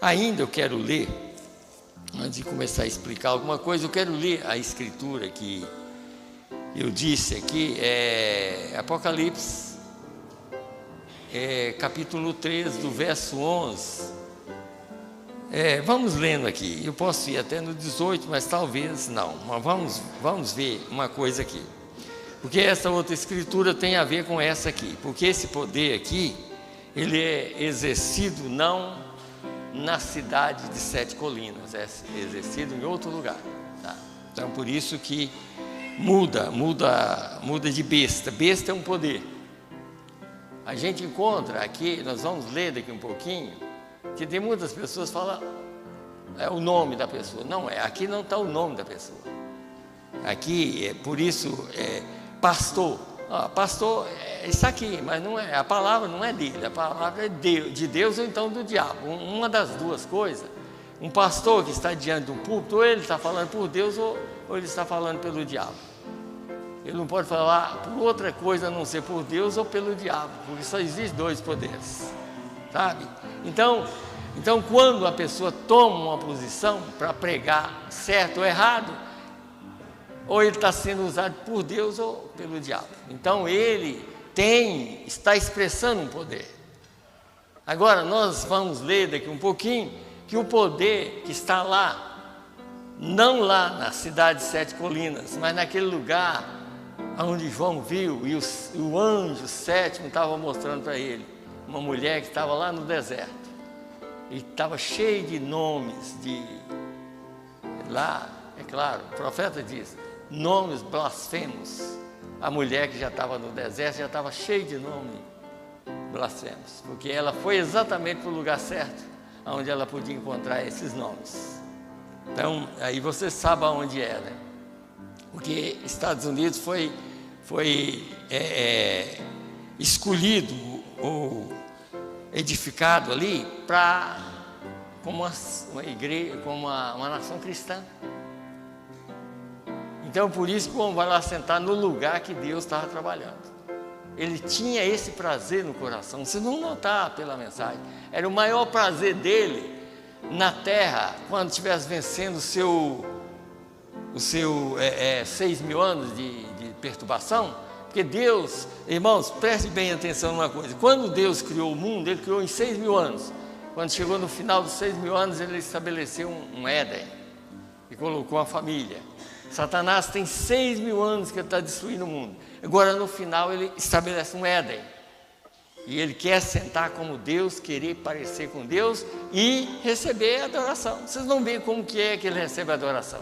Ainda eu quero ler, antes de começar a explicar alguma coisa, eu quero ler a escritura que eu disse aqui, Apocalipse, capítulo 3, do verso 11. Vamos lendo aqui, eu posso ir até no 18, mas talvez não, mas vamos ver uma coisa aqui, porque essa outra escritura tem a ver com essa aqui, porque esse poder aqui, ele é exercido não na cidade de 7 colinas, é exercido em outro lugar, tá? Então por isso que muda de besta. Besta é um poder. A gente encontra aqui, nós vamos ler daqui um pouquinho, que tem muitas pessoas que falam o nome da pessoa. Não é, aqui não está o nome da pessoa. Aqui, por isso, pastor. Pastor é isso aqui, mas não é, a palavra não é dele, a palavra é de Deus ou então do diabo. Uma das duas coisas. Um pastor que está diante de um púlpito, ou ele está falando por Deus ou ele está falando pelo diabo. Ele não pode falar por outra coisa a não ser por Deus ou pelo diabo, porque só existem dois poderes, sabe? Então quando a pessoa toma uma posição para pregar certo ou errado, ou ele está sendo usado por Deus ou pelo diabo. Então ele está expressando um poder. Agora nós vamos ler daqui um pouquinho que o poder que está lá, não lá na cidade de 7 colinas, mas naquele lugar onde João viu e o anjo sétimo estava mostrando para ele uma mulher que estava lá no deserto e estava cheio de nomes lá, é claro, o profeta diz, nomes blasfemos. A mulher que já estava no deserto já estava cheia de nomes blasfemos, porque ela foi exatamente para o lugar certo, onde ela podia encontrar esses nomes. Então, aí você sabe aonde é, né? Porque Estados Unidos foi escolhido ou edificado ali como uma igreja, como uma nação cristã. Então, por isso que o homem vai lá sentar no lugar que Deus estava trabalhando. Ele tinha esse prazer no coração. Vocês vão notar pela mensagem. Era o maior prazer dele na terra, quando estivesse vencendo os seus 6.000 anos de perturbação. Porque Deus, irmãos, preste bem atenção numa coisa. Quando Deus criou o mundo, Ele criou em 6.000 anos. Quando chegou no final dos 6.000 anos, Ele estabeleceu um Éden e colocou uma família. Satanás tem 6.000 anos que ele está destruindo o mundo. Agora, no final, ele estabelece um Éden. E ele quer sentar como Deus, querer parecer com Deus e receber a adoração. Vocês vão ver como que é que ele recebe a adoração.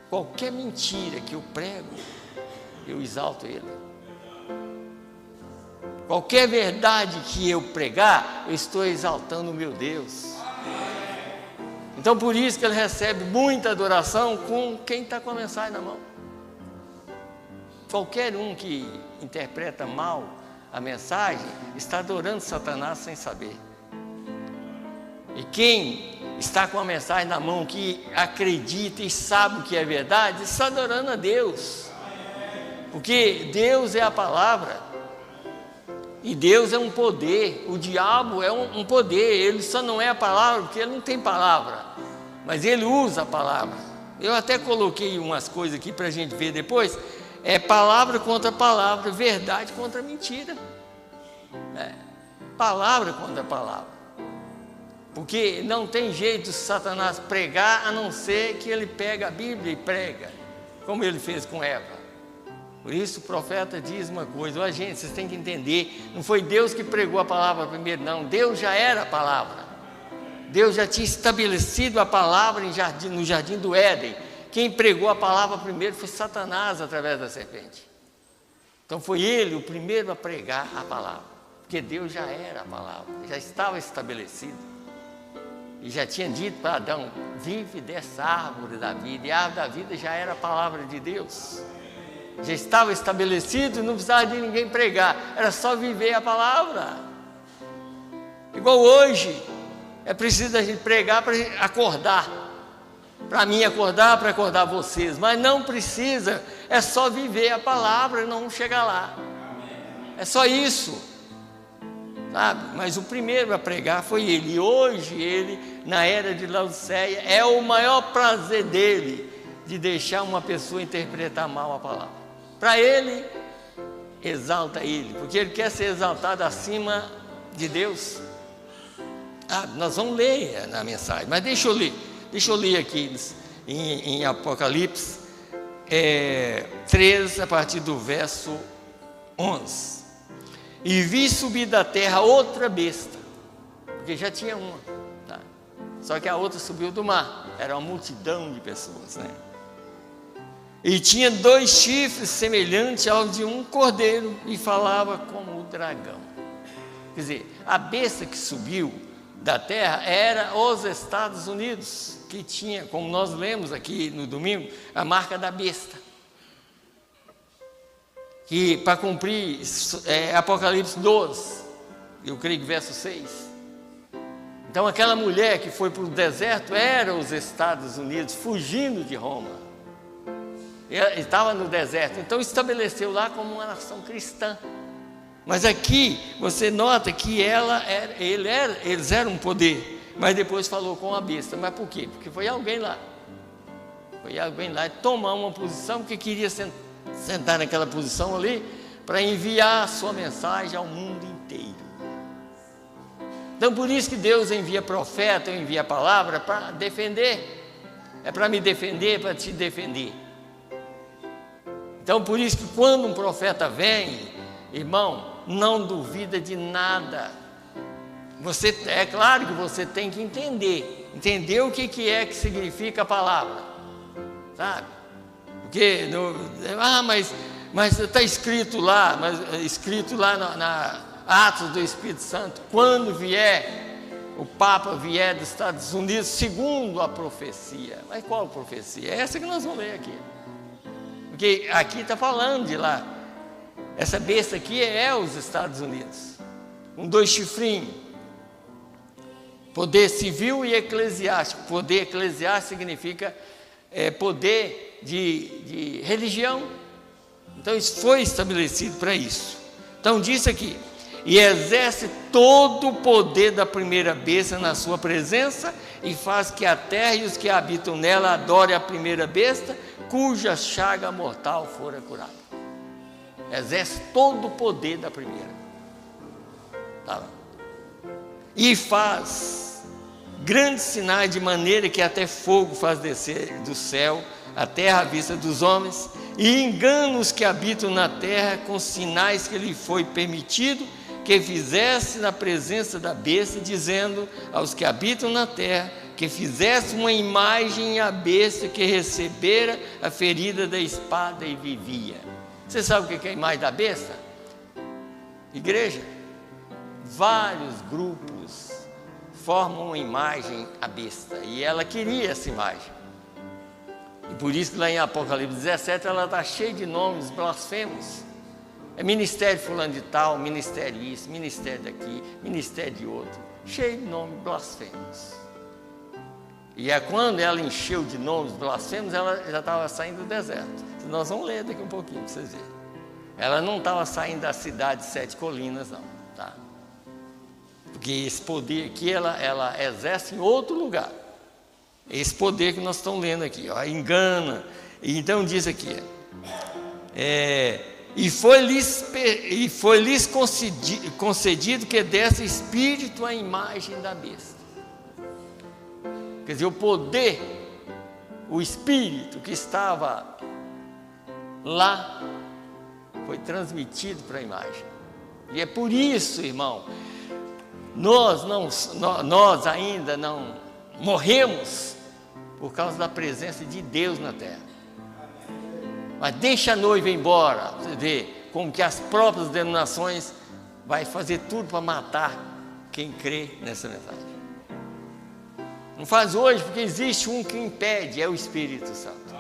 Qualquer mentira que eu prego, eu exalto ele. Qualquer verdade que eu pregar, eu estou exaltando o meu Deus. Então, por isso que ele recebe muita adoração com quem está com a mensagem na mão. Qualquer um que interpreta mal a mensagem está adorando Satanás sem saber. E quem está com a mensagem na mão, que acredita e sabe o que é verdade, está adorando a Deus. Porque Deus é a palavra. E Deus é um poder. O diabo é um poder. Ele só não é a palavra porque ele não tem palavra. Mas ele usa a palavra. Eu até coloquei umas coisas aqui para a gente ver depois. É palavra contra palavra, verdade contra mentira. Palavra contra palavra. Porque não tem jeito de Satanás pregar, a não ser que ele pega a Bíblia e prega, como ele fez com Eva. Por isso o profeta diz uma coisa, gente, vocês têm que entender, não foi Deus que pregou a palavra primeiro, não, Deus já era a palavra. Deus já tinha estabelecido a palavra no jardim do Éden. Quem pregou a palavra primeiro foi Satanás através da serpente. Então foi ele o primeiro a pregar a palavra, porque Deus já era a palavra, já estava estabelecido. E já tinha dito para Adão, vive dessa árvore da vida, e a árvore da vida já era a palavra de Deus. Já estava estabelecido, não precisava de ninguém pregar, era só viver a palavra. Igual hoje, é preciso a gente pregar para acordar, para mim acordar, para acordar vocês, mas não precisa, é só viver a palavra e não chegar lá. É só isso. sabe? Mas o primeiro a pregar foi ele. E hoje ele, na era de Laodiceia, é o maior prazer dele de deixar uma pessoa interpretar mal a palavra. Para ele, exalta ele, porque ele quer ser exaltado acima de Deus. Nós vamos ler na mensagem, mas deixa eu ler aqui em Apocalipse 3, a partir do verso 11. E vi subir da terra outra besta, porque já tinha uma, tá? Só que a outra subiu do mar, era uma multidão de pessoas, né? E tinha 2 chifres semelhantes aos de um cordeiro, e falava como o dragão. Quer dizer, a besta que subiu da terra era os Estados Unidos, que tinha, como nós lemos aqui no domingo, a marca da besta. Que para cumprir Apocalipse 12, eu creio que verso 6. Então aquela mulher que foi para o deserto era os Estados Unidos, fugindo de Roma. Estava no deserto, então estabeleceu lá como uma nação cristã. Mas aqui você nota que eles eram um poder, mas depois falou com a besta. Mas por quê? Porque foi alguém lá tomar uma posição, porque queria sentar naquela posição ali para enviar a sua mensagem ao mundo inteiro. Então por isso que Deus envia profeta, envia a palavra para defender. É para me defender, para te defender. Então por isso que quando um profeta vem, irmão, não duvida de nada. É claro que você tem que entender o que é que significa a palavra, sabe? Porque mas está escrito lá, na Atos do Espírito Santo, quando o Papa vier dos Estados Unidos, segundo a profecia. Mas qual profecia? É essa que nós vamos ler aqui. Porque aqui está falando de lá. Essa besta aqui é os Estados Unidos, com 2 chifrinhos, poder civil e eclesiástico. Poder eclesiástico significa poder de religião. Então isso foi estabelecido para isso. Então diz aqui: e exerce todo o poder da primeira besta na sua presença, e faz que a terra e os que habitam nela adorem a primeira besta, cuja chaga mortal fora curada. Exerce todo o poder da primeira. Tá? E faz grandes sinais, de maneira que até fogo faz descer do céu a terra à vista dos homens, e engana os que habitam na terra com sinais que lhe foi permitido que fizesse na presença da besta, dizendo aos que habitam na terra que fizesse uma imagem à besta que recebera a ferida da espada e vivia. Você sabe o que é a imagem da besta? Igreja, vários grupos formam uma imagem à besta, e ela queria essa imagem. E por isso que lá em Apocalipse 17 ela está cheia de nomes blasfemos. É ministério fulano de tal, ministério isso, ministério daqui, ministério de outro, cheio de nomes blasfemos. E quando ela encheu de nomes blasfemos, ela já estava saindo do deserto. Nós vamos ler daqui um pouquinho para vocês verem. Ela não estava saindo da cidade de 7 colinas, não, tá? Porque esse poder aqui ela exerce em outro lugar. Esse poder que nós estamos lendo aqui, ó, engana. E então diz aqui: e foi-lhes concedido que desse espírito à imagem da besta. Quer dizer, o poder, o espírito que estava lá foi transmitido para a imagem. E é por isso, irmão, nós ainda não morremos por causa da presença de Deus na terra. Mas deixa a noiva ir embora, você vê como que as próprias denominações vai fazer tudo para matar quem crê nessa mensagem. Não faz hoje porque existe um que impede, é o Espírito Santo.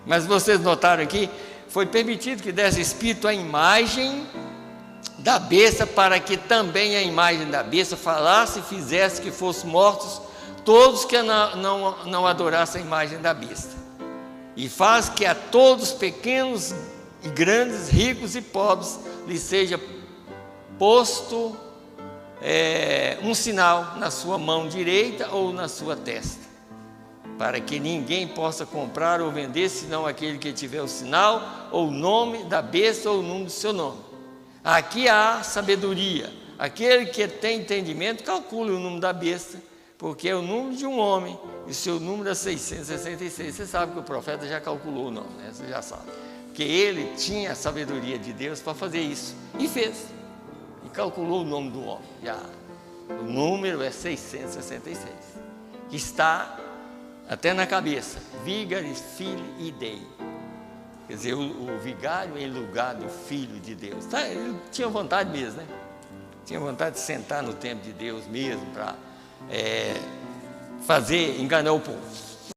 Mas vocês notaram aqui, foi permitido que desse espírito a imagem da besta, para que também a imagem da besta falasse e fizesse que fossem mortos todos que não adorassem a imagem da besta. E faz que a todos, pequenos e grandes, ricos e pobres, lhe seja posto um sinal na sua mão direita ou na sua testa, para que ninguém possa comprar ou vender, senão aquele que tiver o sinal, ou o nome da besta, ou o número do seu nome. Aqui há sabedoria. Aquele que tem entendimento, calcule o número da besta, porque é o número de um homem, e o seu número é 666. Você sabe que o profeta já calculou o nome, né? Você já sabe. Porque ele tinha a sabedoria de Deus para fazer isso, e fez. E calculou o nome do homem. Já. O número é 666, que está até na cabeça, Vigaris Filii Dei. Quer dizer, o vigário em lugar do Filho de Deus. Tá? Ele tinha vontade mesmo, né? Tinha vontade de sentar no templo de Deus mesmo, para enganar o povo.